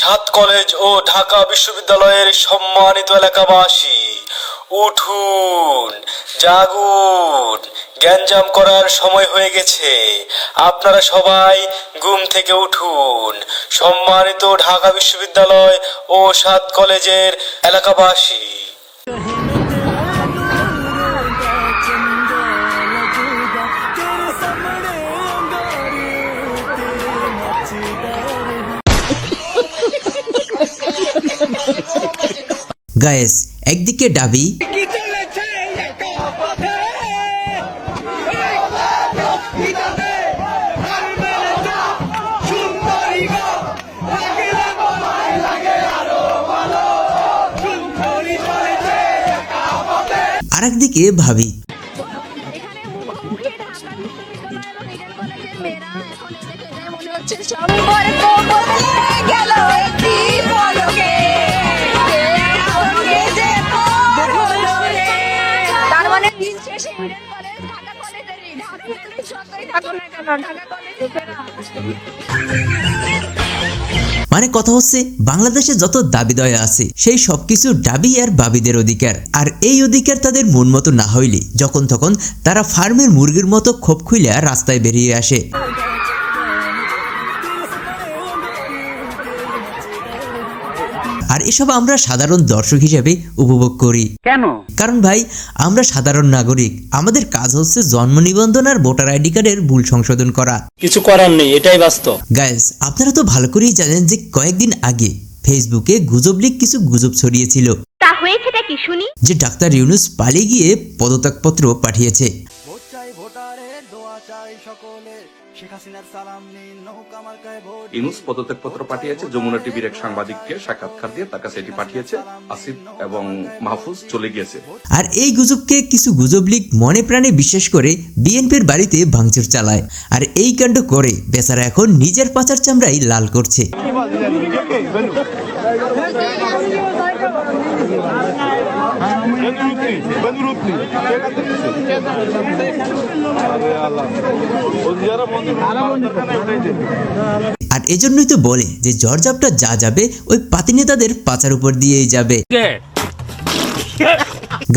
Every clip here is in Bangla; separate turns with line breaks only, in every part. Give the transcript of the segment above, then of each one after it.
সাত কলেজ ও ঢাকা বিশ্ববিদ্যালয়ের সম্মানিত এলাকাবাসী, উঠুন, জাগুন, গ্যাঞ্জাম করার সময় হয়ে গেছে। আপনারা সবাই ঘুম থেকে উঠুন। সম্মানিত ঢাকা বিশ্ববিদ্যালয় ও সাত কলেজের এলাকাবাসী,
গায়েস, একদিকে ডাবি আর একদিকে ভাবি। মানে কথা হচ্ছে, বাংলাদেশে যত দাবি দয়া আছে সেই সবকিছু ডাবি আর বাবিদের অধিকার। আর এই অধিকার তাদের মন মতো না হইলে যখন তখন তারা ফার্মের মুরগির মতো খোপ খুইলা রাস্তায় বেরিয়ে আসে। আর এসব আমরা সাধারণ দর্শক হিসেবে উপভোগ করি। কেন? কারণ ভাই, আমরা সাধারণ নাগরিক, আমাদের কাজ হচ্ছে জন্ম নিবন্ধন আর ভোটার আইডি কার্ডের ভুল সংশোধন করা।
কিছু করার নেই, এটাই বাস্তব।
গাইস, আপনারা তো ভালো করেই জানেন যে কয়েকদিন আগে ফেসবুকে গুজব লিক কিছু গুজব ছড়িয়েছিল।
তা হয়েছেটা কি শুনি?
যে ডাক্তার ইউনূস পালিয়ে গিয়ে পদত্যাগপত্র পাঠিয়েছে।
ইউনূস পদত্যাগপত্র পাঠিয়েছে, যমুনা টিভির এক সাংবাদিককে সাক্ষাৎকার দিয়ে তার কাছে এটি পাঠিয়েছে। আসিফ এবং মাহফুজ চলে গিয়েছে।
আর এই গুজবকে কিছু গুজব লিক মনে প্রাণে বিশ্বাস করে বিএনপির বাড়িতে ভাঙচুর চালায়। আর এই কাণ্ড করে বেচারা এখন নিজের পাচার চামড়াই লাল করছে। আর এজন্যই তো বলে যে জর্জাপটা যা যাবে ওই পাতি নেতাদের পাচার উপর দিয়েই যাবে।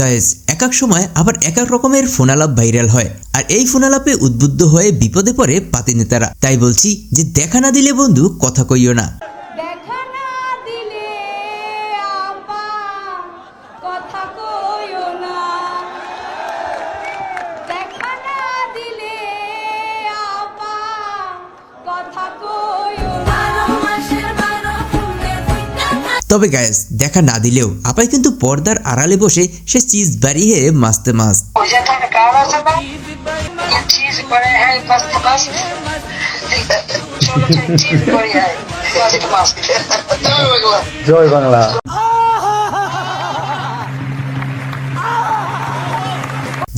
গাইস, এক এক সময় আবার এক এক রকমের ফোনালাপ ভাইরাল হয়। আর এই ফোনালাপে উদ্বুদ্ধ হয়ে বিপদে পড়ে পাতি নেতারা। তাই বলছি যে দেখা না দিলে বন্ধু কথা কইও না। তবে গাইস, দেখা না দিলেও আপাই কিন্তু পর্দার আড়ালে বসে সে চিজ বাড়িয়ে মাস্তে মাছ।
জয় বাংলা।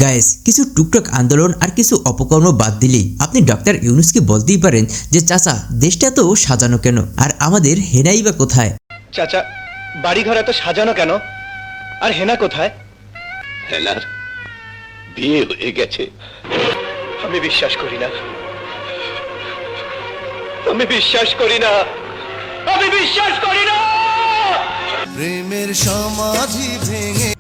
গাইস, কিছু টুকটাক আন্দোলন আর কিছু অপকর্ম বাদ দিলেই আপনি ডক্টর ইউনূসকে বলতেই পারেন যে চাচা, দেশটা তো সাজানো কেন, আর আমাদের হেনাই বা কোথায়?
চাচা, বাড়ি ঘর এত সাজানো কেন, আর হেনা কোথায়?
হেনার বিয়ে হয়ে গেছে।
আমি বিশ্বাস করি না, আমি বিশ্বাস করি না, আমি বিশ্বাস করি না।
প্রেমের সমাধি ভেঙে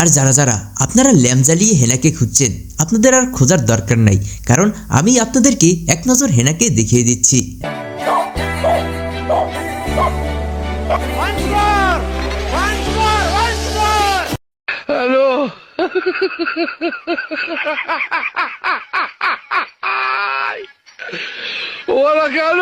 আর যারা যারা আপনারা ল্যাম্প জ্বালিয়ে হেনাকে খুঁজছেন, আপনাদের আর খোঁজার দরকার নাই, কারণ আমি আপনাদেরকে এক নজর হেনাকে দেখিয়ে দিচ্ছি।
হ্যালো। ওরা কেন?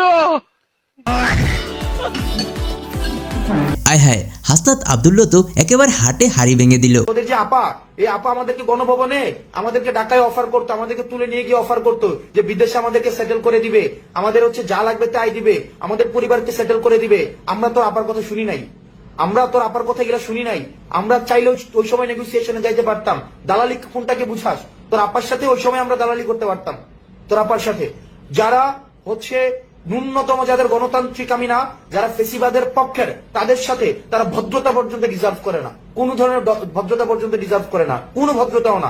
আয় হায়, হাসনাত আব্দুল্লাহ তো একেবারে হাটে হাড়ি ভেঙে দিল।
ওদের যে আপা, এই আপা আমাদেরকে গণভবনে আমাদেরকে ঢাকায় অফার করতো, আমাদেরকে তুলে নিয়ে গিয়ে অফার করতো যে বিদেশে আমাদেরকে সেটেল করে দিবে, আমাদের হচ্ছে যা লাগবে তাই দিবে, আমাদের পরিবারকে সেটেল করে দিবে। আমরা তো আপার কথা শুনি নাই, আমরা তোর আপার কথা এগুলো শুনি নাই। আমরা চাইলেও ওই সময় নেগোসিয়েশনে যাইতে পারতাম। দালালি কোনটাকে বুঝাস? তোর আপার সাথে ওই সময় আমরা দালালি করতে পারতাম, তোর আপার সাথে। যারা হচ্ছে ন্যূনতম, যাদের গণতান্ত্রিক আমি না, যারা ফেসিবাদের পক্ষের, তাদের সাথে তারা ভদ্রতা পর্যন্ত ডিজার্ভ করে না, কোন ধরনের ভদ্রতা পর্যন্ত ডিজার্ভ করে না, কোনো ভদ্রতাও না।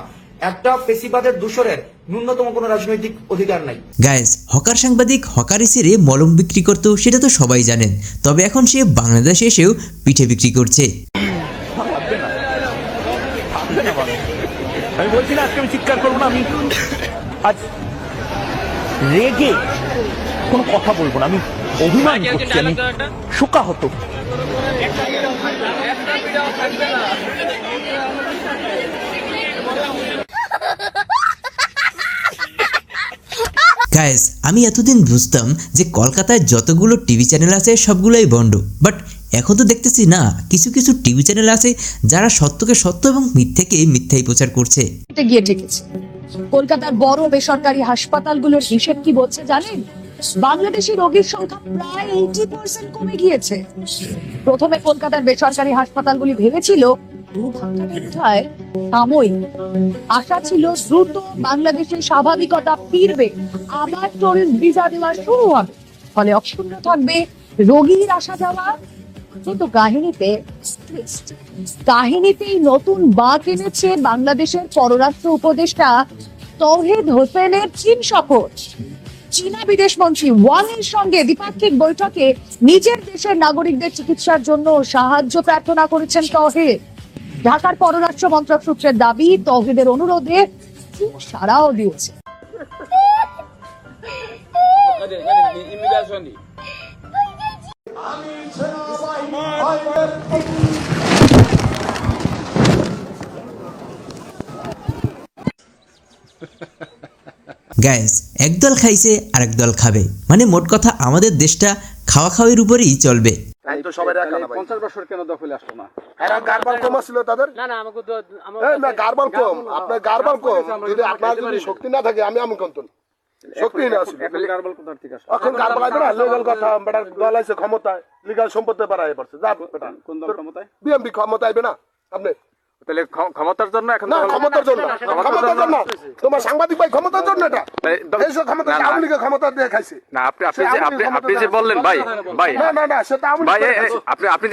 একটা ফেসিবাদের দূষরের ন্যূনতম কোনো রাজনৈতিক অধিকার নাই।
গাইস, হকার সাংবাদিক হকারি ছেড়ে মলম বিক্রি করতো সেটা তো সবাই জানেন, তবে এখন সে বাংলাদেশে এসেও পিঠে বিক্রি করছে।
আমি বলছি না আজকে আমি চিৎকার করবো না, আমি আজ রেগে কোনো কথা বলবো না, আমি অভিমান করছি, আমি শোকাহত।
গাইস, আমি এতদিন বুঝতাম যে কলকাতায় যতগুলো টিভি চ্যানেল আছে সবগুলোই বন্ড, বাট এখন তো দেখতেছি না, কিছু কিছু টিভি চ্যানেল আছে যারা সত্যকে সত্য এবং মিথ্যাকে মিথ্যাই প্রচার করছে।
গিয়ে ঠেকেছে। কলকাতার বড় বেসরকারি হাসপাতালগুলোর হিসেব কি বলছে জানেন? বাংলাদেশি রোগীর সংখ্যা প্রায় 80% কমে গিয়েছে। প্রথমে কলকাতার বেসরকারি হাসপাতালগুলি ভেবেছিল সাময়িক, আশা ছিল দ্রুত বাংলাদেশের স্বাভাবিকতা ফিরবে, আবার টুরিস্ট ভিসা দেওয়া শুরু হবে, ফলে অক্ষুণ্ণ থাকবে রোগীর আসা যাওয়া। কিন্তু কাহিনীতেই নতুন বাঁক এনেছে বাংলাদেশের পররাষ্ট্র উপদেষ্টা তৌহিদ হোসেনের চীন সফর। চীনা বিদেশমন্ত্রী ওয়াংয়ের সঙ্গে দ্বিপাক্ষিক বৈঠকে নিজের দেশের নাগরিকদের চিকিৎসার জন্য সাহায্য প্রার্থনা করেছেন তৌহিদ। ঢাকার পররাষ্ট্র মন্ত্রক সূত্রের দাবি, তৌহিদের অনুরোধে চীন সাড়াও দিয়েছে।
গাইস, একদল খাইছে আর একদল খাবে, মানে মোট কথা আমাদের দেশটা খাওয়া খাওয়ার উপরেই চলবে।
শক্তি না থাকে আমি শক্তি না এখন দল আছে ক্ষমতায়, লিগাল সম্পত্তি বাড়াই পড়ছে, বিএমপি ক্ষমতা আইবে না আপনি
তাহলে ক্ষমতার জন্য এখন
না, ক্ষমতার জন্য তোমার সাংবাদিক ভাই ক্ষমতার জন্য এটা ক্ষমতা আওয়ামী লীগের ক্ষমতা দিয়ে খাইছে
না। আপনি যে বললেন ভাই
না সেটা
আপনি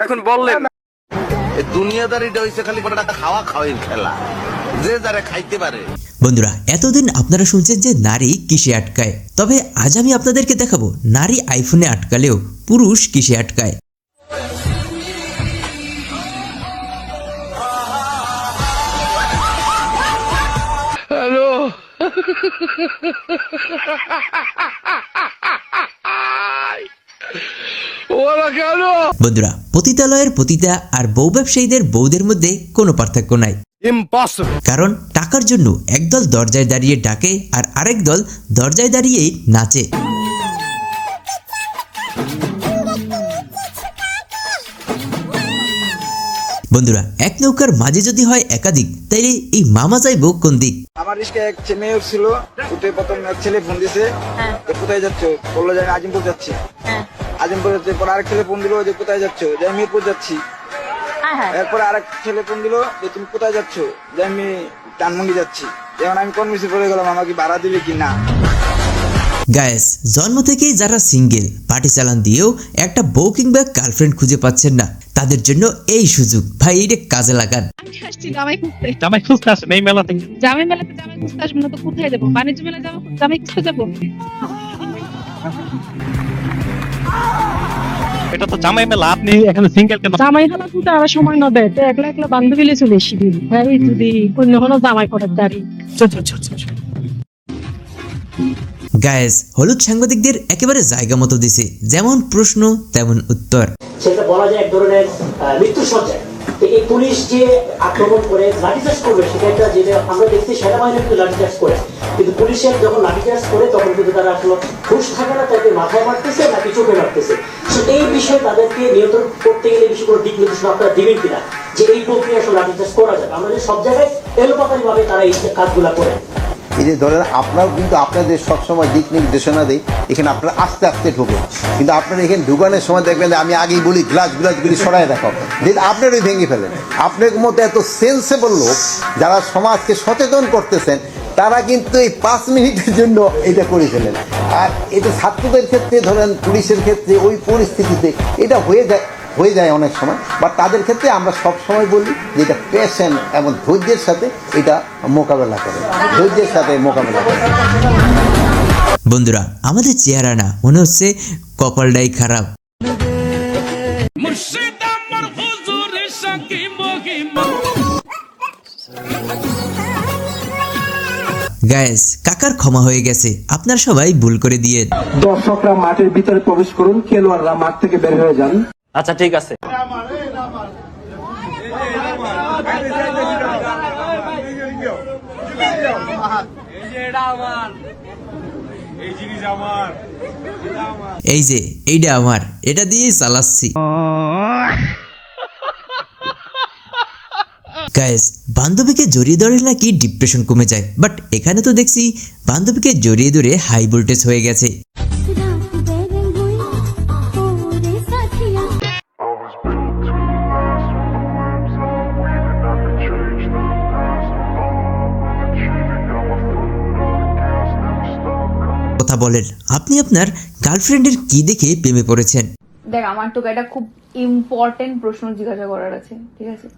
এখন বললেন
দুনিয়াদারিটা হইছে খালি টাকা খাওয়া খাওয়াই খেলা, যে যারা খাইতে পারে।
বন্ধুরা, এতদিন আপনারা শুনছেন যে নারী কিসে আটকায়, তবে আজ আমি আপনাদেরকে দেখাবো নারী আইফোনে আটকালেও পুরুষ কিসে আটকায়।
হ্যালো ওরা কেন?
বন্ধুরা, পতিতালয়ের পতিতা আর বউ ব্যবসায়ীদের বউদের মধ্যে কোনো পার্থক্য নাই, কারণ টাকার জন্য একদল দরজায় দাঁড়িয়ে ডাকে আর আরেক দল দরজায় দাঁড়িয়েই নাচে। বন্ধুরা, এক নৌকার মাঝে যদি হয় একাধিক, তাইলে এই মামা যাইব কোন দিক?
আমার রিস্কে এক মেয়ে ছিল, উঠে প্রথম এক ছেলে ফোন দিয়েছে, কোথায় যাচ্ছ? বললো যে আমি আজিমপুর যাচ্ছি। আজিমপুর যাচ্ছে, পর আরেক ছেলে ফোন দিল যে কোথায় যাচ্ছ? যে আমি মিরপুর যাচ্ছি। এরপরে আরেক ছেলে ফোন দিল যে তুমি কোথায় যাচ্ছ? যে আমি টানমুন্ডি যাচ্ছি। এখন আমি কনফিউজ করে গেলাম, আমাকে ভাড়া দিবে কি না।
গায়েস, জন্ম থেকেই যারা সিঙ্গেল, পার্টি চালান দিয়েও একটা বউ কিংবা গার্লফ্রেন্ড খুঁজে পাচ্ছেন না, তাদের জন্য এই সুযোগ, ভাই এটা কাজে লাগান।
জামাই খুঁজতে আসেন এই মেলা থেকে?
জামাই মেলাতে জামাই খুঁজতে আসবো না তো কোথায় যাবো? বাণিজ্য মেলা জামাই খুঁজতে যাবো?
এটা তো জামাই মেলা, আপনি এখানে সিঙ্গেল কেন?
জামাই হলা খুঁজতে আর সময় না দেয়, তো একলা একলা বান্ধবী লিয়ে চলে এসি দিন। হ্যাঁ, যদি অন্য কোনো জামাই করার দাঁড়ি।
গায়েস, হলুদ সাংবাদিকদের একেবারে জায়গা মতো দিছে, যেমন প্রশ্ন তেমন উত্তর।
সেটা বলা যায় এক ধরনের মৃত্যু সজ্জায়। এই পুলিশ যে আক্রমণ করে লাঠিচার্জ করবে, সেটা একটা, যেটা আমরা দেখছি সেনাবাহিনী কিন্তু লাঠিচার্জ করে, কিন্তু পুলিশের যখন লাঠিচার্জ করে তখন কিন্তু তারা আসলে হুঁশ থাকে না, তাকে মাথায় মারতেছে নাকি চোখে মারতেছে। এই বিষয়ে তাদেরকে নিয়ন্ত্রণ করতে গেলে বেশি কোনো দিক নির্দেশনা আপনারা দিবেন কিনা, যে এই প্রক্রিয়া আসলে লাঠিচার্জ করা যাবে? আমরা সব জায়গায় এলোপাতারি ভাবে তারা এই কাজগুলা করে।
এই যে ধরেন আপনারাও কিন্তু আপনাদের সবসময় দিক নির্দেশনা দেয়, এখানে আপনারা আস্তে আস্তে ঢুকেন, কিন্তু আপনারা এখানে ঢুকানোর সময় দেখবেন আমি আগেই বলি গ্লাসগুলি সরাই দেখাও, যে আপনারই ভেঙে ফেলেন। আপনার মতো এত সেন্সেবল লোক যারা সমাজকে সচেতন করতেছেন, তারা কিন্তু এই 5 মিনিটের জন্য এটা করে ফেলেন। আর এটা ছাত্রদের ক্ষেত্রে, ধরেন পুলিশের ক্ষেত্রে ওই পরিস্থিতিতে এটা হয়ে যায়, হয়ে যায় অনেক সময়, বাট তাদের ক্ষেত্রে আমরা সব সময় বলি যে এটা পেশেন্ট এবং ধৈর্যের সাথে এটা মোকাবেলা করে, ধৈর্যের সাথে মোকাবেলা করে।
বন্ধুরা, আমাদের চেহারা না, মনে হচ্ছে কপালটাই খারাপ। গায়েস, কাকার ক্ষমা হয়ে গেছে, আপনারা সবাই ভুল করে দিয়ে।
দর্শকরা মাঠের ভিতরে প্রবেশ করুন, খেলোয়াড়রা মাঠ থেকে বের হয়ে যান।
আচ্ছা ঠিক আছে।
এই যে এইটা আমার, এটা দিয়েই চালাচ্ছি। গাইস, বান্ধবীকে জড়িয়ে ধরে নাকি ডিপ্রেশন কমে যায়, বাট এখানে তো দেখছি বান্ধবীকে জড়িয়ে ধরে হাই ভোল্টেজ হয়ে গেছে। কথা বলেন, আপনি আপনার গার্লফ্রেন্ডের কি দেখে প্রেমে পড়েছেন?
দেখ, আমার তোকে একটা খুব ইম্পর্টেন্ট প্রশ্ন জিজ্ঞাসা করার আছে, ঠিক আছে?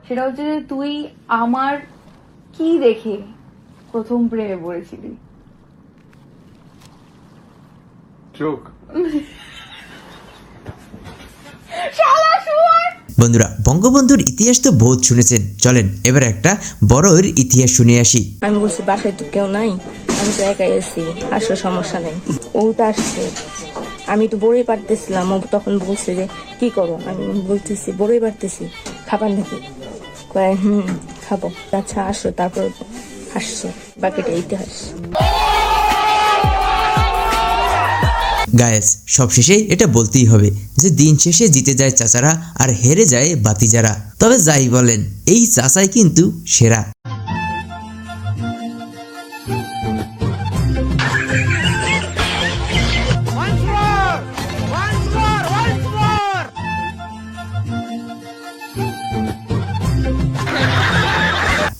সেটা হচ্ছে যে তুই আমার কি দেখে প্রথম প্রেমে পড়েছিলি?
চোখ।
বন্ধুরা, বঙ্গবন্ধুর ইতিহাস তো বহুত শুনেছেন, চলেন এবার একটা বড়ের ইতিহাস শুনে আসি।
আমি বলছি বাসায় তো কেউ নাই, আমি তো একাই আছি, আসলে সমস্যা নেই। ও তো আসছে, আমি তো বড়ই পারতেছিলাম। ও তখন বলছে যে কি করো, আমি বলতেছি বড়ই পারতেছি, খাবার নাকি? কয় খাবো। আচ্ছা আসো, তারপর আসছে, বাকিটা ইতিহাস।
গায়েস, সবশেষে এটা বলতেই হবে যে দিন শেষে জিতে যায় চাচারা আর হেরে যায় বাতিজারা। তবে যাই বলেন, এই চাচাই কিন্তু সেরা।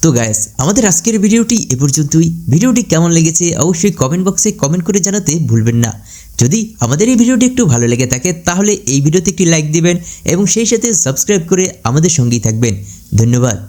তো গাইস, আমাদের আজকের ভিডিওটি এ পর্যন্তই। ভিডিওটি কেমন লেগেছে অবশ্যই কমেন্ট বক্সে কমেন্ট করে জানাতে ভুলবেন না। যদি আমাদের এই ভিডিওটি একটু ভালো লেগে থাকে তাহলে এই ভিডিওতে একটি লাইক দিবেন এবং সেই সাথে সাবস্ক্রাইব করে আমাদের সঙ্গেই থাকবেন। ধন্যবাদ।